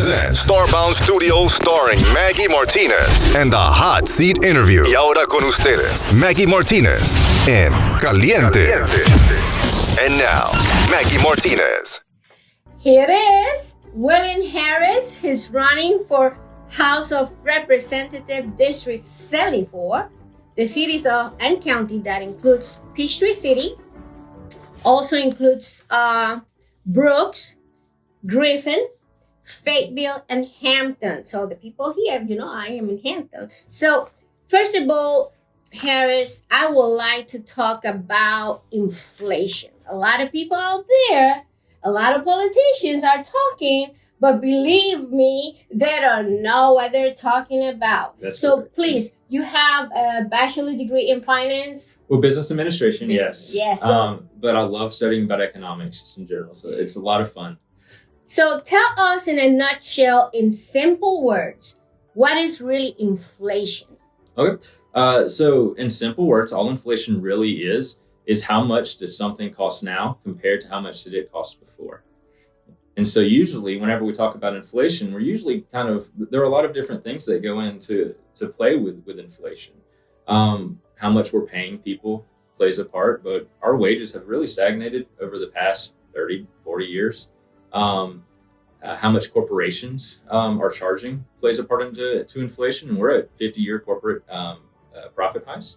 presents Starbound Studios starring Maggie Martinez and the Hot Seat Interview. Y ahora con ustedes, Maggie Martinez en Caliente. And now, Maggie Martinez. Here it is. William Harris. He's running for House of Representatives District 74, the cities and county that includes Peachtree City, also includes Brooks, Griffin, Fayetteville, and Hampton. So the people here, I am in Hampton. So first of all, Harris, I would like to talk about inflation. A lot of people out there, a lot of politicians are talking, but believe me, they don't know what they're talking about. That's so correct. Please, you have a bachelor degree in finance? Well, business administration, yes. Yes. But I love studying about economics in general, so it's a lot of fun. So tell us in a nutshell, in simple words, what is really inflation? Okay. So in simple words, all inflation really is how much does something cost now compared to how much did it cost before? And so usually whenever we talk about inflation, we're usually there are a lot of different things that go into play with inflation. How much we're paying people plays a part, but our wages have really stagnated over the past 30, 40 years. How much corporations are charging plays a part into inflation. And we're at 50-year corporate profit highs.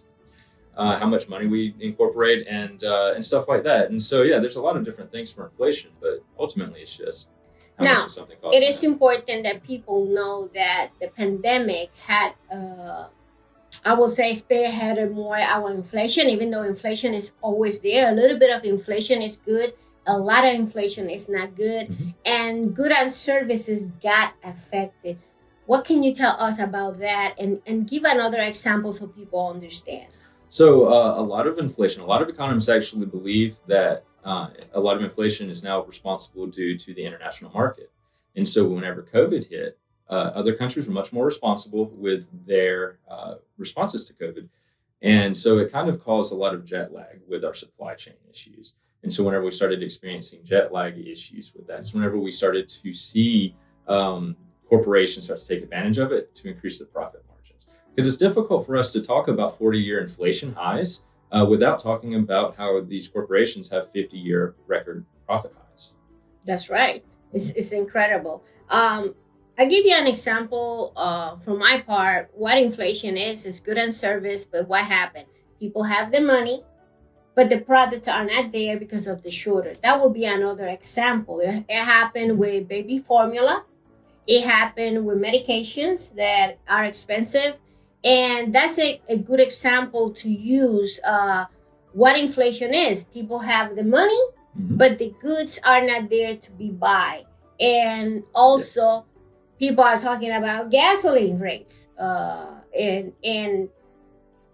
How much money we incorporate and stuff like that. And so, there's a lot of different things for inflation, but ultimately it's just how much does something cost. It is important that people know that the pandemic had, I will say, spearheaded more our inflation, even though inflation is always there. A little bit of inflation is good. A lot of inflation is not good. Mm-hmm. And goods and services got affected. What can you tell us about that? And give another example so people understand. So a lot of economists actually believe that a lot of inflation is now responsible due to the international market. And so whenever COVID hit, other countries were much more responsible with their responses to COVID. And so it kind of caused a lot of jet lag with our supply chain issues. And so whenever we started experiencing jet lag issues with that, is whenever we started to see corporations start to take advantage of it to increase the profit margins. Because it's difficult for us to talk about 40-year inflation highs without talking about how these corporations have 50-year record profit highs. That's right. It's incredible. I'll give you an example from my part. What inflation is goods and service, but what happened? People have the money, but the products are not there because of the shortage. That will be another example. It happened with baby formula. It happened with medications that are expensive. And that's a good example to use what inflation is. People have the money, Mm-hmm. but the goods are not there to be buy. And also, people are talking about gasoline rates. And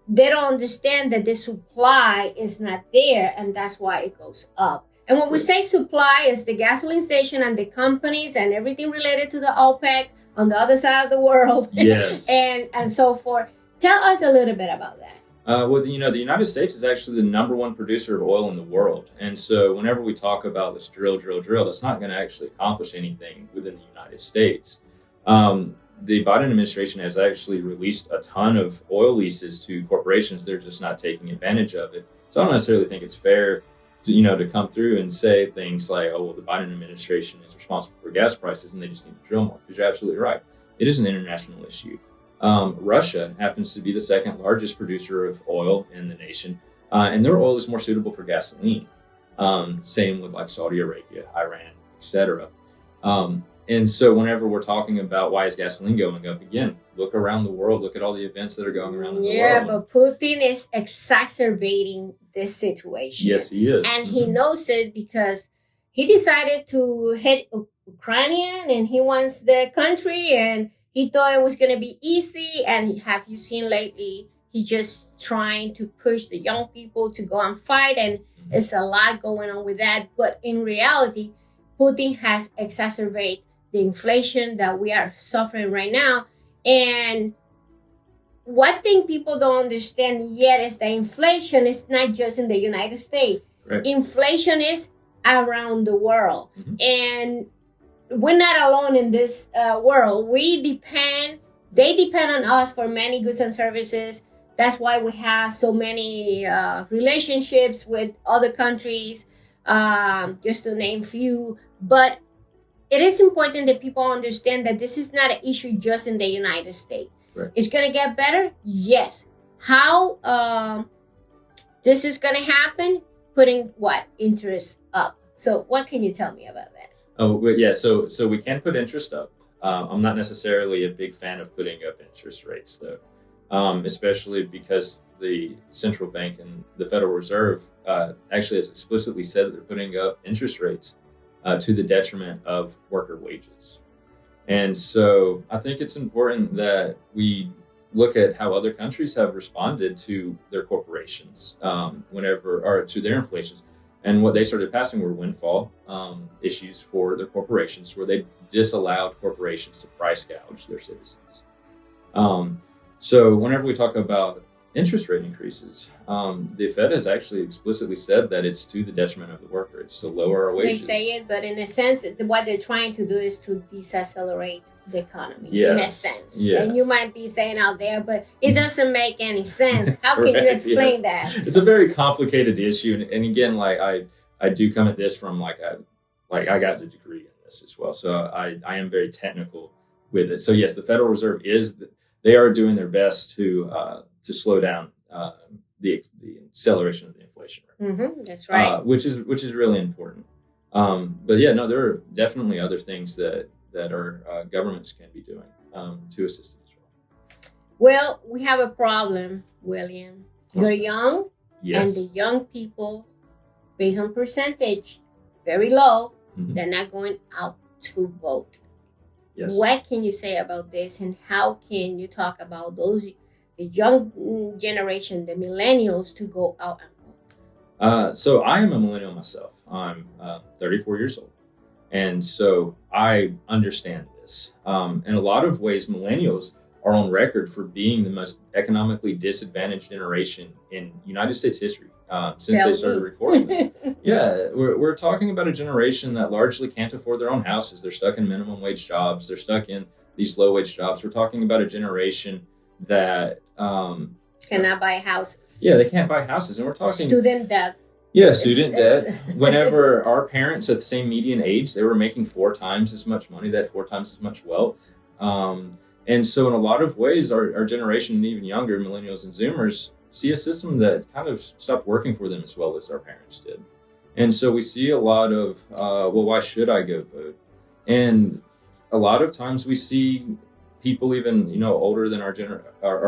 they don't understand that the supply is not there, and that's why it goes up. And when we say supply, it's the gasoline station and the companies and everything related to the OPEC on the other side of the world. Yes. and so forth. Tell us a little bit about that. Well, the United States is actually the number one producer of oil in the world. And so whenever we talk about this drill, that's not going to actually accomplish anything within the United States. The Biden administration has actually released a ton of oil leases to corporations. They're just not taking advantage of it. So I don't necessarily think it's fair to come through and say things like, oh, well, the Biden administration is responsible for gas prices and they just need to drill more, because you're absolutely right. It is an international issue. Russia happens to be the second largest producer of oil in the nation, and their oil is more suitable for gasoline. Same with like Saudi Arabia, Iran, etc. And so whenever we're talking about why is gasoline going up, again, look around the world, look at all the events that are going around in the world. Yeah, but Putin is exacerbating this situation. Yes, he is. And he knows it because he decided to hit Ukraine and he wants the country and he thought it was going to be easy. And have you seen lately, he's just trying to push the young people to go and fight. And it's a lot going on with that. But in reality, Putin has exacerbated the inflation that we are suffering right now. And one thing people don't understand yet is that inflation is not just in the United States. Right. Inflation is around the world. Mm-hmm. And we're not alone in this world. They depend on us for many goods and services. That's why we have so many relationships with other countries, just to name few. But it is important that people understand that this is not an issue just in the United States. Right. It's going to get better? Yes. How this is going to happen? Putting what? Interest up. So what can you tell me about that? Oh, but yeah. So we can put interest up. I'm not necessarily a big fan of putting up interest rates, though, especially because the central bank and the Federal Reserve actually has explicitly said that they're putting up interest rates to the detriment of worker wages. And so I think it's important that we look at how other countries have responded to their corporations or to their inflations. And what they started passing were windfall issues for their corporations, where they disallowed corporations to price gouge their citizens. So whenever we talk about interest rate increases, the Fed has actually explicitly said that it's to the detriment of the worker. It's to lower our wages. They say it, but in a sense, what they're trying to do is to decelerate the economy, Yes. in a sense. Yes. And you might be saying out there, but it doesn't make any sense. How can you explain that? It's a very complicated issue. And again, like I do come at this from I got the degree in this as well. So I am very technical with it. So yes, the Federal Reserve they are doing their best to slow down the acceleration of the inflation rate. Mm-hmm, that's right. Which is really important. But yeah, no, there are definitely other things that our governments can be doing to assist as well. Well, we have a problem, William. You're young, Yes. and the young people, based on percentage, very low. Mhm. They're not going out to vote. Yes. What can you say about this, and how can you talk about the young generation, the millennials, to go out and vote? So I am a millennial myself. I'm 34 years old. And so I understand this. In a lot of ways, millennials are on record for being the most economically disadvantaged generation in United States history since they started recording. Yeah, we're talking about a generation that largely can't afford their own houses. They're stuck in minimum wage jobs. They're stuck in these low wage jobs. We're talking about a generation that Cannot buy houses. yeah, they can't buy houses. And we're talking Student debt. yeah, student It's- debt. Whenever our parents at the same median age, they were making 4 times as much money, they had 4 times as much wealth. And so in a lot of ways, our generation and even younger, millennials and Zoomers, see a system that kind of stopped working for them as well as our parents did. And so we see a lot of, well, why should I go vote? And a lot of times we see people even, older than our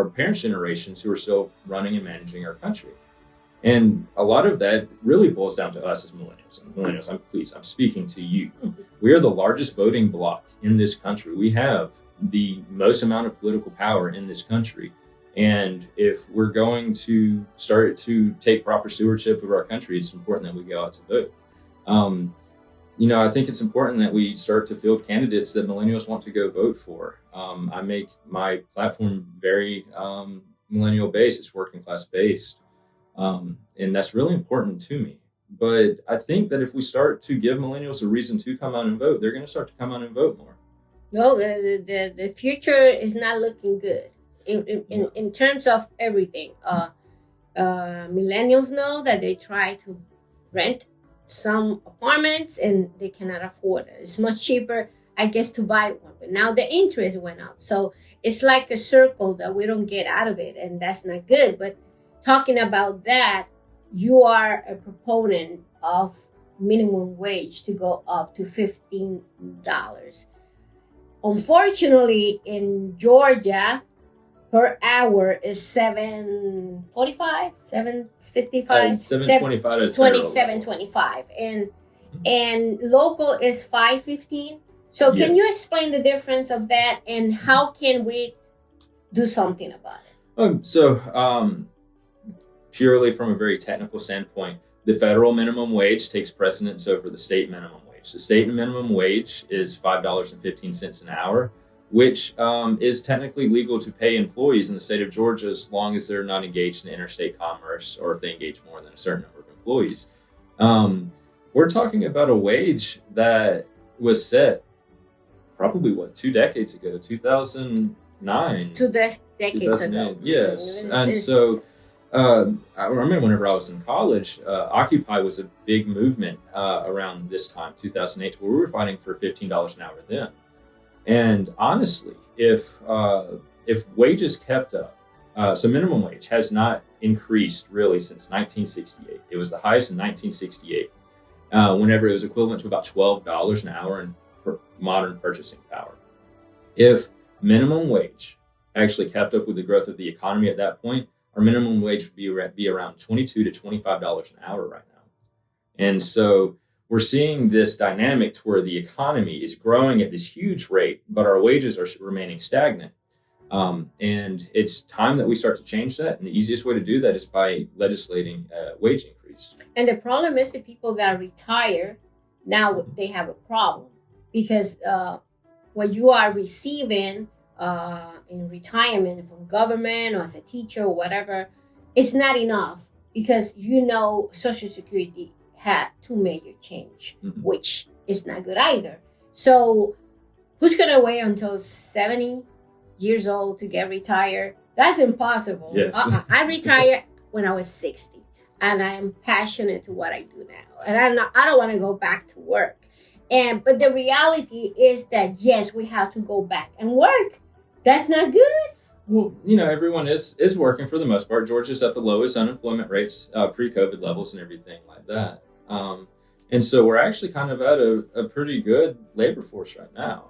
parents' generations who are still running and managing our country. And a lot of that really boils down to us as millennials. And millennials, I'm speaking to you. We are the largest voting bloc in this country. We have the most amount of political power in this country. And if we're going to start to take proper stewardship of our country, it's important that we go out to vote. I think it's important that we start to field candidates that millennials want to go vote for. I make my platform very millennial based. It's working class based. And that's really important to me. But I think that if we start to give millennials a reason to come out and vote, they're going to start to come out and vote more. No, the future is not looking good in terms of everything. Millennials know that they try to rent some apartments and they cannot afford it. It's much cheaper, I guess, to buy one. But now the interest went up. So it's like a circle that we don't get out of it. And that's not good. But talking about that, you are a proponent of minimum wage to go up to $15. Unfortunately, in Georgia, per hour is $7.45, $7.55, $7.25 $27.25, and local is $5.15. So can you explain the difference of that, and how can we do something about it? Purely from a very technical standpoint, the federal minimum wage takes precedence over the state minimum wage. The state minimum wage is $5.15 an hour, which is technically legal to pay employees in the state of Georgia as long as they're not engaged in interstate commerce or if they engage more than a certain number of employees. We're talking about a wage that was set probably 2 decades ago, 2009. 2 decades ago. Yes. I remember whenever I was in college, Occupy was a big movement around this time, 2008, where we were fighting for $15 an hour then. And honestly, if wages kept up, so minimum wage has not increased really since 1968. It was the highest in 1968, whenever it was equivalent to about $12 an hour in modern purchasing power. If minimum wage actually kept up with the growth of the economy at that point, our minimum wage would be around $22 to $25 an hour right now. And so we're seeing this dynamic to where the economy is growing at this huge rate, but our wages are remaining stagnant. And it's time that we start to change that. And the easiest way to do that is by legislating a wage increase. And the problem is the people that retire, now they have a problem because what you are receiving in retirement from government or as a teacher or whatever, it's not enough because Social Security had 2 major change, which is not good either. So who's going to wait until 70 years old to get retired? That's impossible. Yes. I retired when I was 60 and I am passionate to what I do now. And I don't want to go back to work. But the reality is that, yes, we have to go back and work. That's not good. Well, everyone is working for the most part. Georgia's at the lowest unemployment rates, pre-COVID levels and everything like that. And so we're actually kind of at a pretty good labor force right now.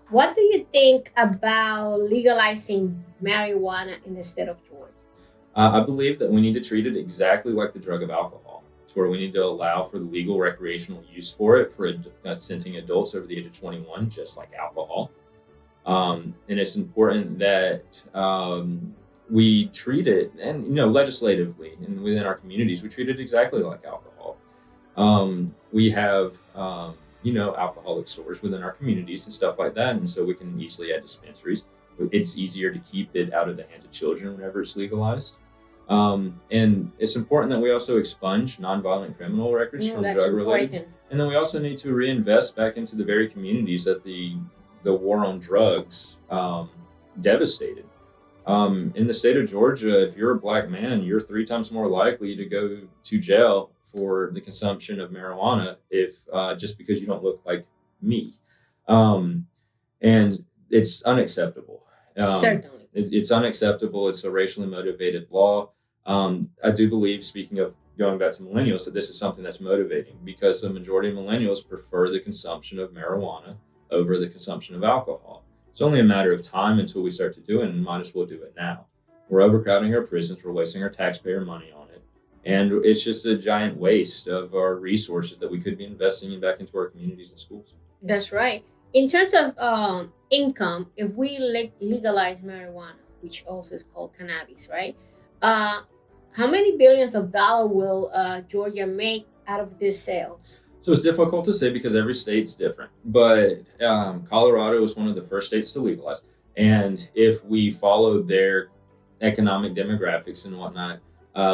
What do you think about legalizing marijuana in the state of Georgia? I believe that we need to treat it exactly like the drug of alcohol, to where we need to allow for the legal recreational use for it for consenting adults over the age of 21, just like alcohol. And it's important that we treat it, and legislatively and within our communities, we treat it exactly like alcohol. We have alcoholic stores within our communities and stuff like that, and so we can easily add dispensaries. It's easier to keep it out of the hands of children whenever it's legalized. And it's important that we also expunge nonviolent criminal records from drug-related. And then we also need to reinvest back into the very communities that the war on drugs devastated. In the state of Georgia, if you're a Black man, you're 3 times more likely to go to jail for the consumption of marijuana if just because you don't look like me. And it's unacceptable. Certainly. It's unacceptable. It's a racially motivated law. I do believe, speaking of going back to millennials, that this is something that's motivating because the majority of millennials prefer the consumption of marijuana over the consumption of alcohol. It's only a matter of time until we start to do it, and might as well do it now. We're overcrowding our prisons. We're wasting our taxpayer money on it. And it's just a giant waste of our resources that we could be investing in back into our communities and schools. That's right. In terms of income, if we legalize marijuana, which also is called cannabis, right? How many billions of dollars will Georgia make out of these sales? So it's difficult to say because every state's different. But Colorado was one of the first states to legalize. And if we follow their economic demographics and whatnot,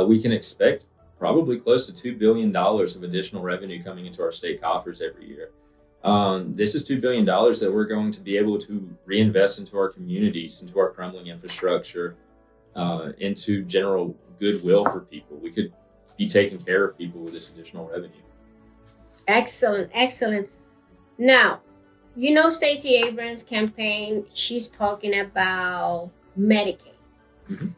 we can expect probably close to $2 billion of additional revenue coming into our state coffers every year. This is $2 billion that we're going to be able to reinvest into our communities, into our crumbling infrastructure, into general goodwill for people. We could be taking care of people with this additional revenue. Excellent, excellent. Now, Stacey Abrams' campaign, she's talking about Medicaid. Mm-hmm.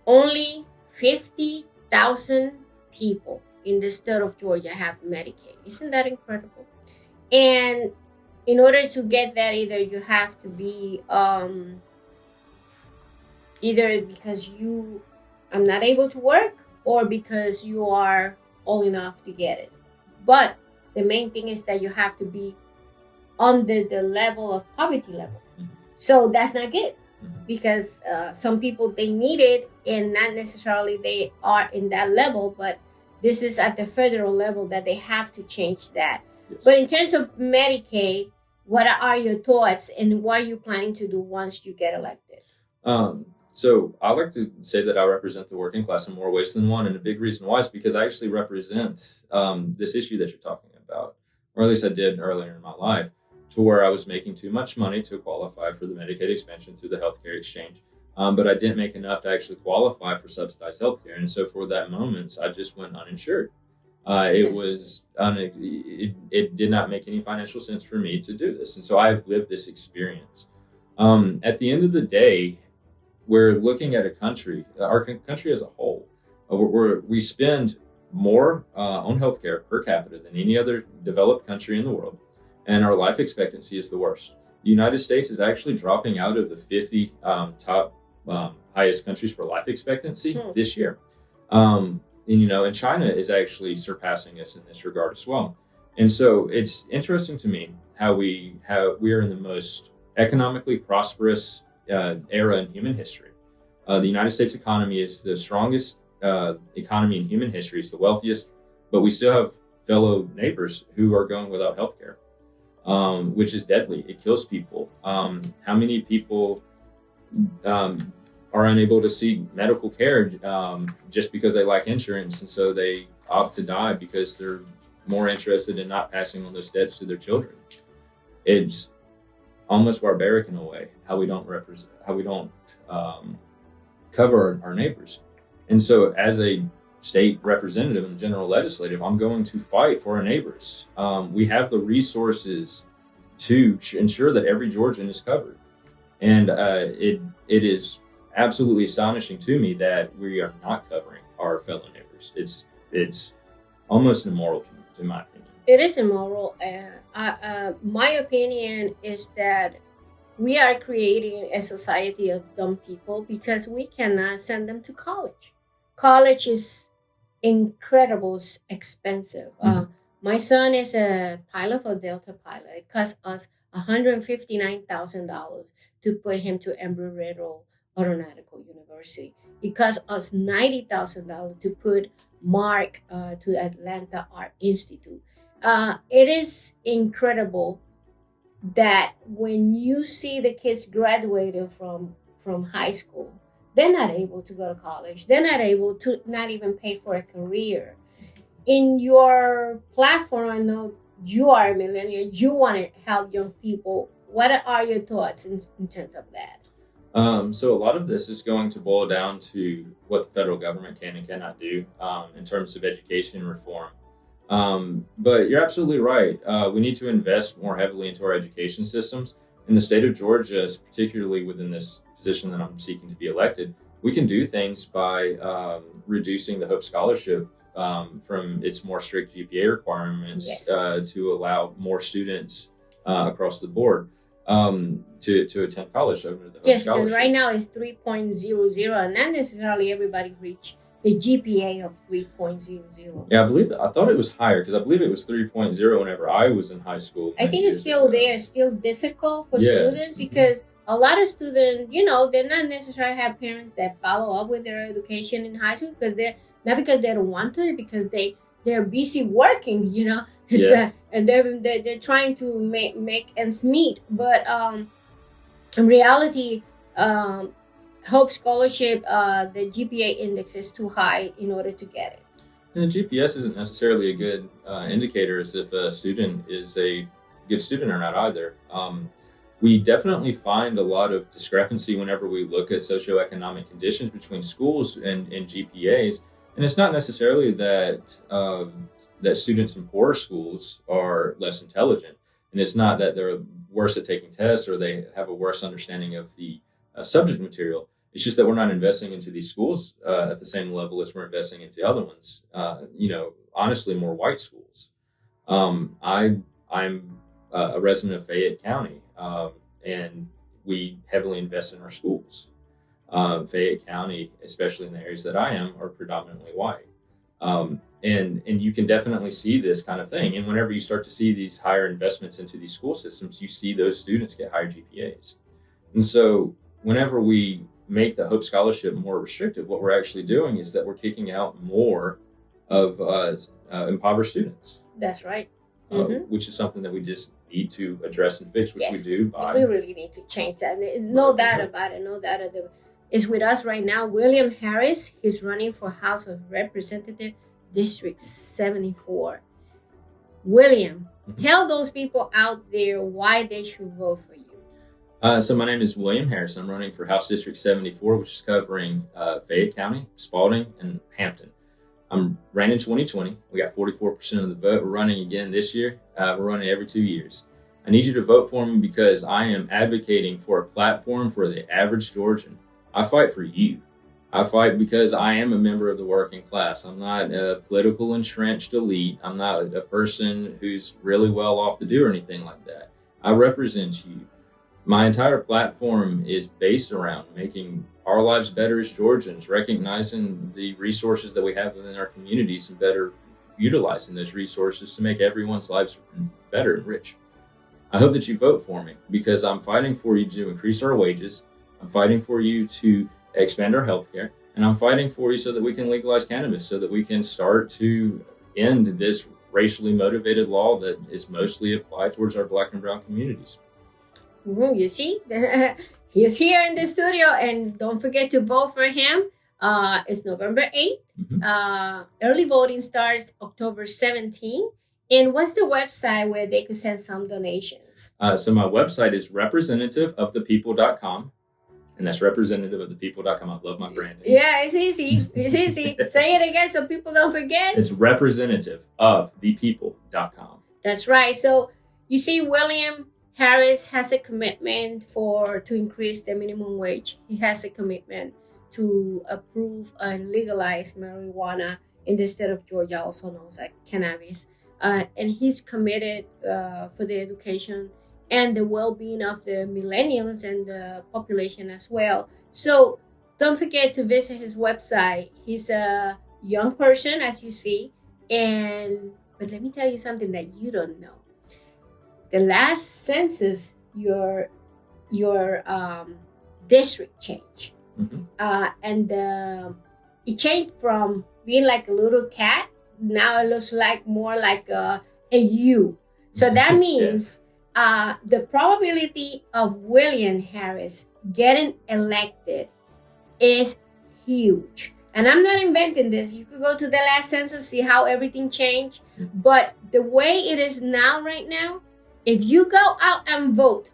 Only 50,000 people in the state of Georgia have Medicaid. Isn't that incredible? And in order to get that, either you have to be, either because you are not able to work or because you are old enough to get it. But the main thing is that you have to be under the level of poverty level. Mm-hmm. So that's not good Mm-hmm. because some people, they need it and not necessarily they are in that level, but this is at the federal level that they have to change that. Yes. But in terms of Medicaid, what are your thoughts and what are you planning to do once you get elected? So I like to say that I represent the working class in more ways than one. And a big reason why is because I actually represent this issue that you're talking about. or at least I did earlier in my life, to where I was making too much money to qualify for the Medicaid expansion through the healthcare exchange. But I didn't make enough to actually qualify for subsidized healthcare. And so for that moment, I just went uninsured. It did not make any financial sense for me to do this. And so I've lived this experience. At the end of the day, we're looking at a country, our country as a whole, we spend more on healthcare per capita than any other developed country in the world. And our life expectancy is the worst. The United States is actually dropping out of the 50 top highest countries for life expectancy this year. And China is actually surpassing us in this regard as well. And so it's interesting to me how we are in the most economically prosperous era in human history. The United States economy is the strongest economy in human history. It's the wealthiest, but we still have fellow neighbors who are going without health care, which is deadly. It kills people. How many people are unable to seek medical care just because they lack insurance, and so they opt to die because they're more interested in not passing on those debts to their children? It's almost barbaric in a way how we don't cover our neighbors. And so as a state representative in the general legislative, I'm going to fight for our neighbors. We have the resources to ensure that every Georgian is covered. And it is absolutely astonishing to me that we are not covering our fellow neighbors. It's almost immoral, in my opinion. It is immoral. My opinion is that we are creating a society of dumb people because we cannot send them to college. College is incredibly expensive. My son is a pilot for Delta Pilot. It cost us $159,000 to put him to Embry-Riddle Aeronautical University. It cost us $90,000 to put Mark to Atlanta Art Institute. It is incredible that when you see the kids graduated from high school, they're not able to go to college. They're not able to not even pay for a career. In your platform, I know you are a millennial. You want to help young people. What are your thoughts in terms of that? So a lot of this is going to boil down to what the federal government can and cannot do in terms of education reform. But you're absolutely right. We need to invest more heavily into our education systems. In the state of Georgia, particularly within this position that I'm seeking to be elected, we can do things by reducing the Hope Scholarship from its more strict GPA requirements to allow more students across the board to attend college under the Hope Scholarship. Because right now it's 3.00, and not necessarily everybody reach the GPA of 3.00. Yeah, I thought it was higher because I believe it was 3.0 whenever I was in high school. I think it's still there, still difficult for students because a lot of students, they're not necessarily have parents that follow up with their education in high school because they don't want to, because they're busy working, and they're trying to make ends meet. But in reality, Hope Scholarship, the GPA index is too high in order to get it. And the GPS isn't necessarily a good indicator as if a student is a good student or not either. We definitely find a lot of discrepancy whenever we look at socioeconomic conditions between schools and GPAs. And it's not necessarily that that students in poorer schools are less intelligent. And it's not that they're worse at taking tests or they have a worse understanding of the subject material. It's just that we're not investing into these schools at the same level as we're investing into other ones. Honestly, more white schools. I'm a resident of Fayette County, and we heavily invest in our schools. Fayette County, especially in the areas that I am, are predominantly white. And you can definitely see this kind of thing. And whenever you start to see these higher investments into these school systems, you see those students get higher GPAs. And so whenever we make the Hope Scholarship more restrictive, what we're actually doing is that we're kicking out more of impoverished students. That's right. Which is something that we just need to address and fix, which we do. We really need to change that. No doubt about it. No doubt about it. Is with us right now William Harris. He's running for House of Representatives, District 74. William, Tell those people out there why they should vote for you. So my name is William Harris. I'm running for House District 74, which is covering Fayette County, Spalding, and Hampton. I'm ran in 2020. We got 44% of the vote. We're running again this year. We're running every 2 years. I need you to vote for me because I am advocating for a platform for the average Georgian. I fight for you. I fight because I am a member of the working class. I'm not a political entrenched elite. I'm not a person who's really well off to do or anything like that. I represent you. My entire platform is based around making our lives better as Georgians, recognizing the resources that we have within our communities and better utilizing those resources to make everyone's lives better and rich. I hope that you vote for me because I'm fighting for you to increase our wages. I'm fighting for you to expand our healthcare, and I'm fighting for you so that we can legalize cannabis, so that we can start to end this racially motivated law that is mostly applied towards our Black and brown communities. You see, he's here in the studio, and don't forget to vote for him. It's November 8th. Early voting starts October 17th. And what's the website where they could send some donations? So my website is representativeofthepeople.com. And that's representativeofthepeople.com. I love my branding. Yeah, it's easy. It's easy. Say it again so people don't forget. It's representativeofthepeople.com. That's right. So you see, William Harris has a commitment to increase the minimum wage. He has a commitment to approve and legalize marijuana in the state of Georgia, also known as cannabis. And he's committed for the education and the well-being of the millennials and the population as well. So don't forget to visit his website. He's a young person, as you see. But let me tell you something that you don't know. The last census, your district changed. And it changed from being like a little cat. Now it looks like more like a U. So that means the probability of William Harris getting elected is huge. And I'm not inventing this. You could go to the last census, see how everything changed. But the way it is now, right now, if you go out and vote,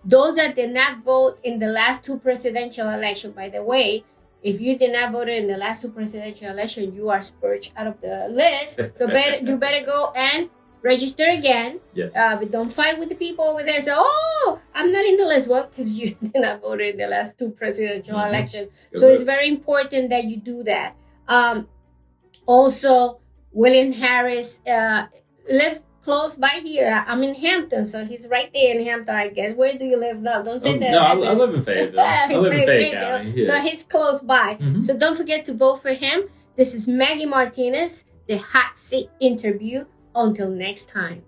those that did not vote in the last two presidential elections, by the way, if you did not vote in the last two presidential elections, you are purged out of the list. So you better go and register again. Yes. But don't fight with the people over there. So, I'm not in the list. Well, because you did not vote in the last two presidential elections. So it's very important that you do that. Also, William Harris lived close by here. I'm in Hampton, so he's right there in Hampton, I guess. Where do you live now? Don't say that. No, I live in Fayetteville. I live in Fayette County. Yes. So he's close by. So don't forget to vote for him. This is Maggie Martinez, the Hot Seat Interview. Until next time.